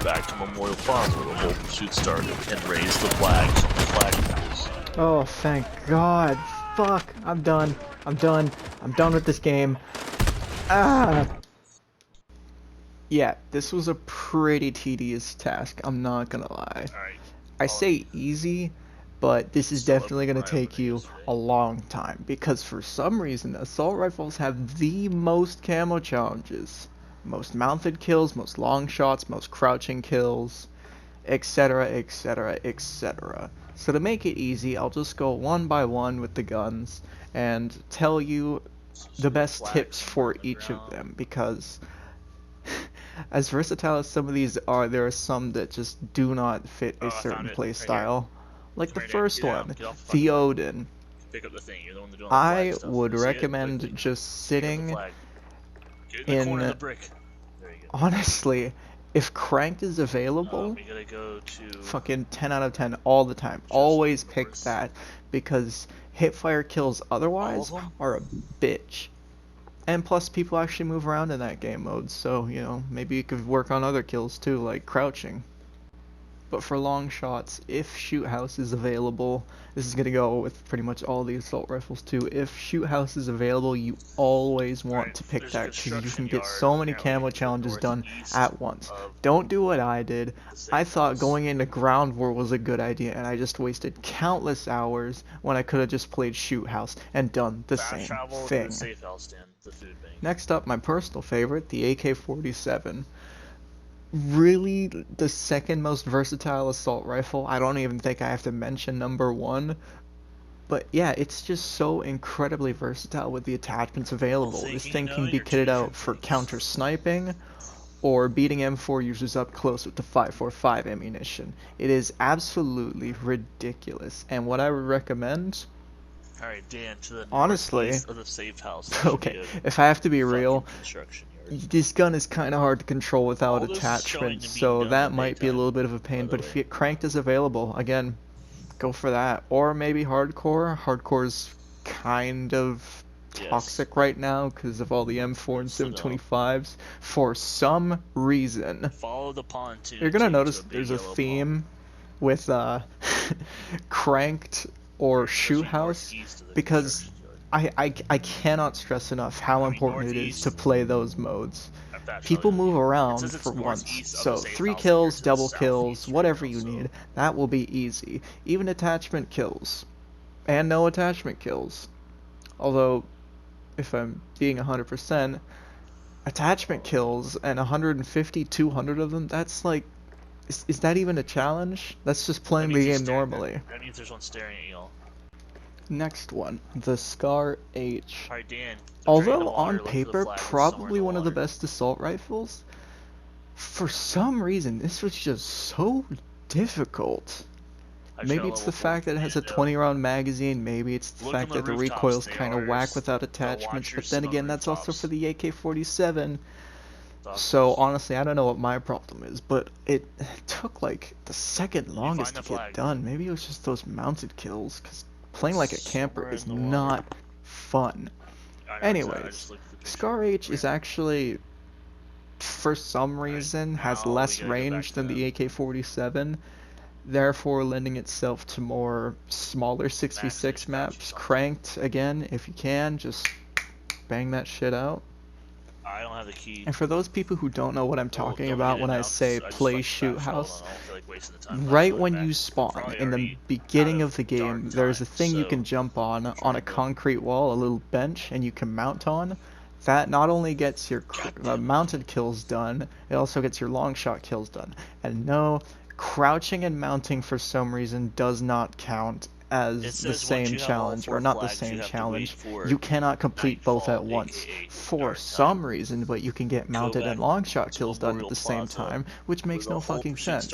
back to Memorial Plaza where the whole pursuit started and raise the flags on the flagpoles. Oh, thank God. Fuck. I'm done. I'm done. I'm done with this game. Ah! Yeah, this was a pretty tedious task, I'm not gonna lie. Alright. I say easy, but this is Still definitely gonna open my take you yesterday. a long time, because for some reason, assault rifles have the most camo challenges. Most mounted kills, most long shots, most crouching kills, etc, etc, etc. So to make it easy, I'll just go one by one with the guns, and tell you the best tips for each of them, because as versatile as some of these are, there are some that just do not fit a certain play style. Like the first one, the Odin. Pick up the thing. You're the one doing the I flag stuff. would See it? recommend Quickly. just Pick up the sitting flag. Get in the corner of in, the brick. There you go. honestly, if cranked is available, We gotta go to fucking 10 out of 10 all the time. Always pick north. that, because hipfire kills otherwise All of them? are a bitch. And plus, people actually move around in that game mode, so, you know, maybe you could work on other kills too, like crouching. But for long shots, if shoot house is available, this is gonna go with pretty much all the assault rifles too. If shoot house is available, you always want to pick that, because you can get so many camo challenges done at once. Don't do what I did. I thought going into ground war was a good idea, and I just wasted countless hours when I could have just played shoot house and done the same thing. Next up, my personal favorite, the AK-47. Really the second most versatile assault rifle. I don't even think I have to mention number one. But yeah, it's just so incredibly versatile with the attachments available. This thing can be kitted out for counter sniping or beating M4 users up close with the 5.45 ammunition. It is absolutely ridiculous. And what I would recommend, Alright, Dan, to the honestly, northeast of the safe house. okay, if I have to be real, this gun is kind of hard to control without attachments, so that might be a little bit of a pain, but if you get cranked as available, again, go for that. Or maybe hardcore. Hardcore's kind of toxic right now because of all the M4 and 725s. For some reason, Follow the pontoon. You're gonna notice there's a theme with cranked or shoot house, because I cannot stress enough how important it is to play those modes. People move around for once, so 3 kills, double kills, whatever you need, that will be easy. Even attachment kills, and no attachment kills. Although, if I'm being 100%, attachment kills and 150, 200 of them, that's like, is that even a challenge? That's just playing the game normally. That means there's one staring at y'all. Next one, the Scar H. Alright, Dan. Although on paper probably one of the best assault rifles, for some reason this was just so difficult. Maybe it's the fact that it has a 20-round magazine, maybe it's the fact that the recoil's kind of whack without attachments, but then again that's also for the AK-47. So honestly, I don't know what my problem is, but it took like the second longest to get done. Maybe it was just those mounted kills, because playing like a camper is not fun. Anyways, Scar H is actually, for some reason, has less range than the AK-47, therefore lending itself to more smaller 6v6 maps. Cranked, again, if you can, just bang that shit out. I don't have the key. And for those people who don't know what I'm talking about when I say play shoot house, right when you spawn, in the beginning of the game, there's a thing you can jump on a concrete wall, a little bench, and you can mount on. That not only gets your mounted kills done, it also gets your long shot kills done. And no, crouching and mounting for some reason does not count as the same challenge, or not the same challenge. You cannot complete both at once for some reason, but you can get mounted and long shot kills done at the same time, which makes no fucking sense.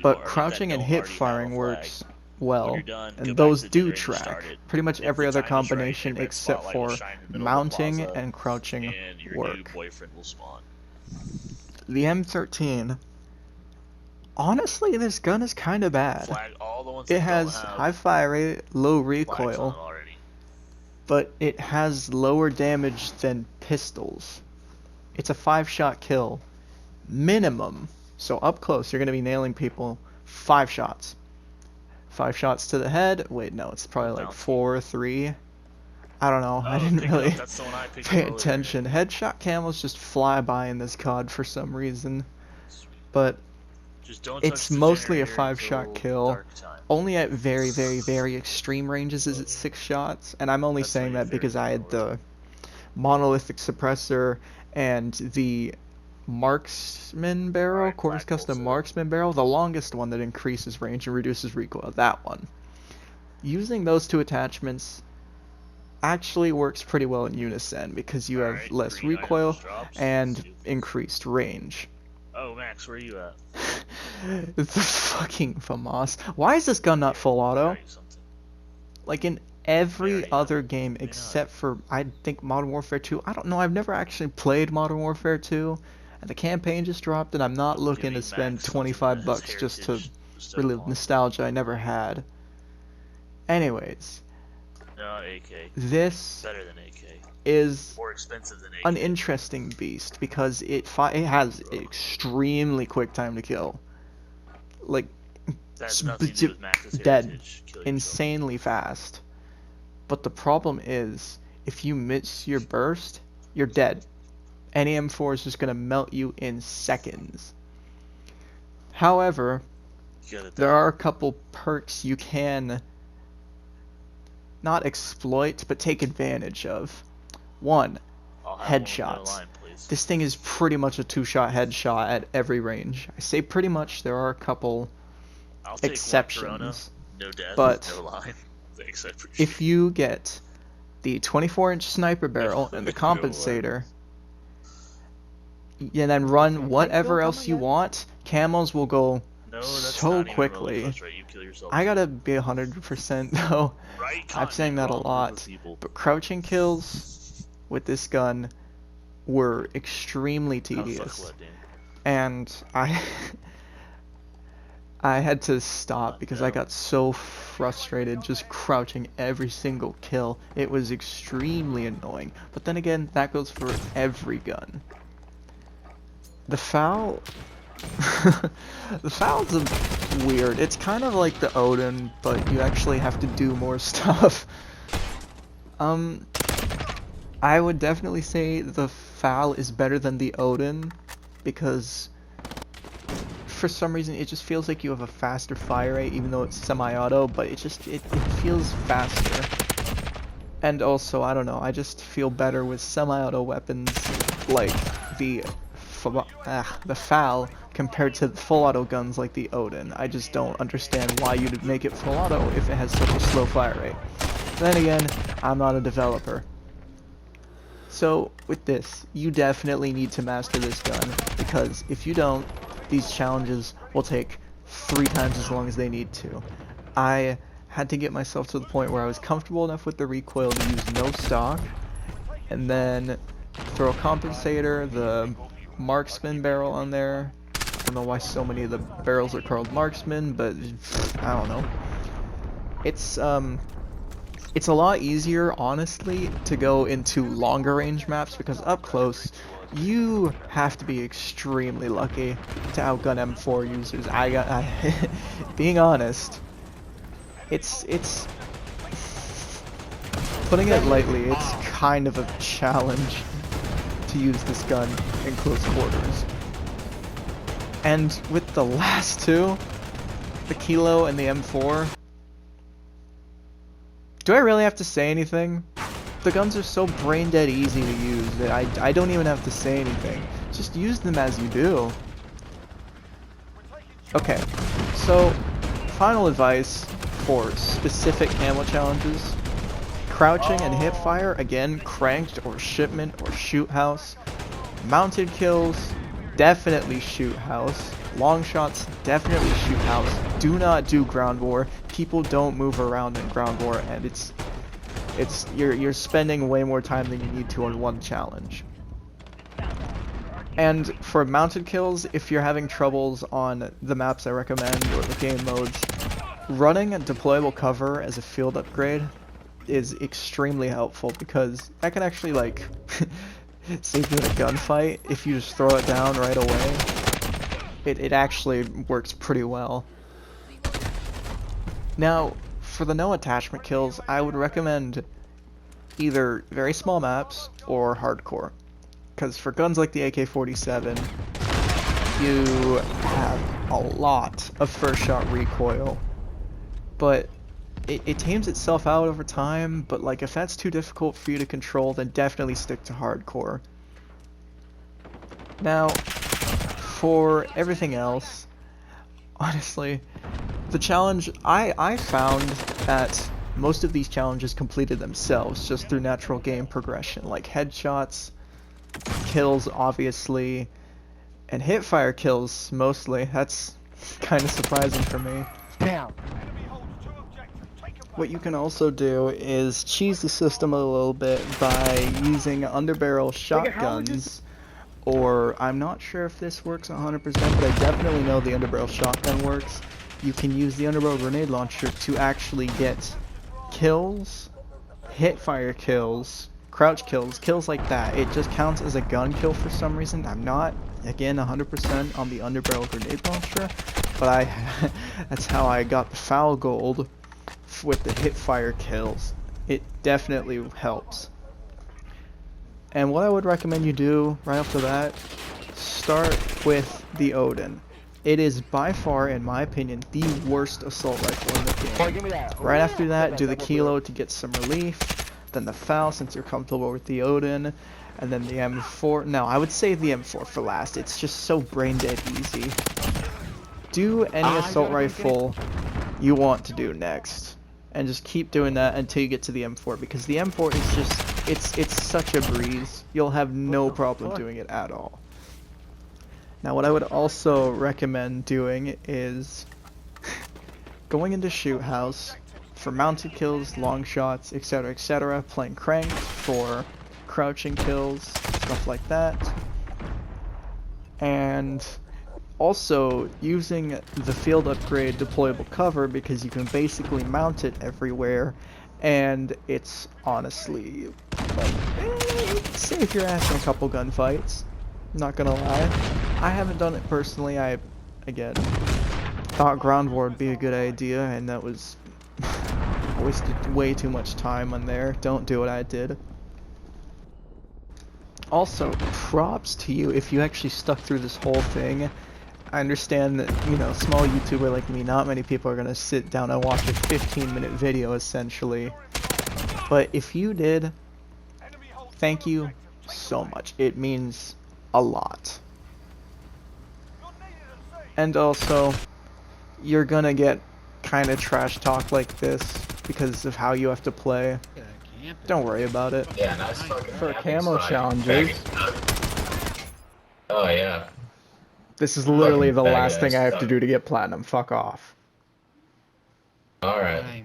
But crouching and hip firing works well, and those do track. Pretty much every other combination except for mounting and crouching work. The M13, honestly, this gun is kind of bad. It has high fire rate, low recoil, but it has lower damage than pistols. It's a 5-shot kill. minimum. So up close, you're going to be nailing people 5 shots. 5 shots to the head. Wait, no, it's probably like 4 or 3. I don't know. I didn't really That's the one I picked pay up earlier. attention. Headshot camels just fly by in this COD for some reason. But Just don't it's touch the mostly a generator 5-shot until kill. dark time. Only at very, very, very extreme ranges is it 6 shots. And I'm only That's saying how you that because vary I the had the monolithic suppressor and the marksman barrel, Alright, Corvus Black Custom Bull's marksman barrel, the longest one that increases range and reduces recoil, that one. Using those 2 attachments actually works pretty well in unison because you have Alright, less green recoil items drops. and Let's see. increased range. Oh, Max, where are you at? The fucking FAMAS. Why is this gun not full auto? Try something. Like in They every already other have it. game They know except for, I think, Modern Warfare 2. I don't know, I've never actually played Modern Warfare 2. And the campaign just dropped and I'm not looking Giving to spend Max something 25 that has bucks just to heritage instead of relive honor. nostalgia I never had. Anyways, No, AK. this Better than AK. is More expensive than AK. an interesting beast because it has extremely quick time to kill. Like, That has nothing to do with Max's dead. heritage. Kill yourself. Insanely fast. But the problem is, if you miss your burst, you're dead. Any M4 is just going to melt you in seconds. However, You gotta there die. are a couple perks you can not exploit, but take advantage of. One, I'll have one with headshots. no line, please. this thing is pretty much a 2-shot headshot at every range. I say pretty much, there are a couple I'll take exceptions. one Corona, no death, but no line. Thanks, I appreciate if you get the 24-inch sniper barrel and the No line. compensator, and then run whatever else you want, camos will go No, that's so not even quickly. really close, right? You kill yourself. I gotta be 100% though. Right? I'm saying that a Wrong group lot, of people. but crouching kills with this gun were extremely How the fuck tedious, what, Dan? and I had to stop because I got so frustrated just crouching every single kill. It was extremely annoying. But then again, that goes for every gun. The FAL... the FAL's weird. It's kind of like the Odin, but you actually have to do more stuff. I would definitely say the FAL is better than the Odin, because for some reason it just feels like you have a faster fire rate, even though it's semi-auto, but it feels faster. And also, I don't know, I just feel better with semi-auto weapons like the FAL compared to full auto guns like the Odin. I just don't understand why you'd make it full auto if it has such a slow fire rate. Then again, I'm not a developer. So with this, you definitely need to master this gun, because if you don't, these challenges will take 3 times as long as they need to. I had to get myself to the point where I was comfortable enough with the recoil to use no stock, and then throw a compensator, the marksman barrel on there. I don't know why so many of the barrels are called marksman, but I don't know. It's a lot easier, honestly, to go into longer range maps, because up close, you have to be extremely lucky to outgun M4 users. Being honest, it's putting it lightly, it's kind of a challenge to use this gun in close quarters. And with the last 2, the Kilo and the M4, do I really have to say anything? The guns are so brain dead easy to use that I don't even have to say anything. Just use them as you do. Okay, so final advice for specific camo challenges. Crouching and hip fire, again, cranked or shipment or shoot house. Mounted kills, definitely shoot house. Long shots, definitely shoot house. Do not do ground war. People don't move around in ground war, and you're spending way more time than you need to on one challenge. And for mounted kills, if you're having troubles on the maps I recommend or the game modes, running a deployable cover as a field upgrade is extremely helpful, because that can actually like save you in a gunfight if you just throw it down right away. It actually works pretty well. Now, for the no attachment kills, I would recommend either very small maps or hardcore. Because for guns like the AK-47, you have a lot of first shot recoil. But it tames itself out over time, but like if that's too difficult for you to control, then definitely stick to hardcore. Now, for everything else, honestly, the challenge, I found that most of these challenges completed themselves just through natural game progression, like headshots, kills obviously, and hipfire kills mostly. That's kind of surprising for me. Down. What you can also do is cheese the system a little bit by using underbarrel shotguns, or I'm not sure if this works 100%, but I definitely know the underbarrel shotgun works. You can use the underbarrel grenade launcher to actually get kills, hipfire kills, crouch kills, kills like that. It just counts as a gun kill for some reason. I'm not, again, 100% on the underbarrel grenade launcher, but that's how I got the foul gold with the hipfire kills. It definitely helps. And what I would recommend you do right off the bat, start with the Odin. It is by far, in my opinion, the worst assault rifle in the game. Give me that. Right after that, do the Kilo to get some relief, then the FAL since you're comfortable with the Odin, and then the M4. No, I would save the M4 for last. It's just so brain dead easy. Do any assault rifle you want to do next, and just keep doing that until you get to the M4, because the M4 is just, it's such a breeze. You'll have no problem doing it at all. Now what I would also recommend doing is going into shoot house for mounted kills, long shots, etc., playing cranked for crouching kills, stuff like that, and also using the field upgrade deployable cover, because you can basically mount it everywhere, and it's honestly like, save your ass in a couple gunfights. Not gonna lie. I haven't done it personally. I, again, thought ground war would be a good idea, and that was wasted way too much time on there. Don't do what I did. Also, props to you if you actually stuck through this whole thing. I understand that, you know, small YouTuber like me, not many people are gonna sit down and watch a 15-minute video essentially. But if you did, thank you so much. It means a lot. And also, you're gonna get kind of trash talk like this because of how you have to play. Don't worry about it. Yeah, nice fucking For camping camo spot. challenges, Oh yeah. this is literally the Fucking last thing I have to stuff. do to get platinum. Fuck off. Alright.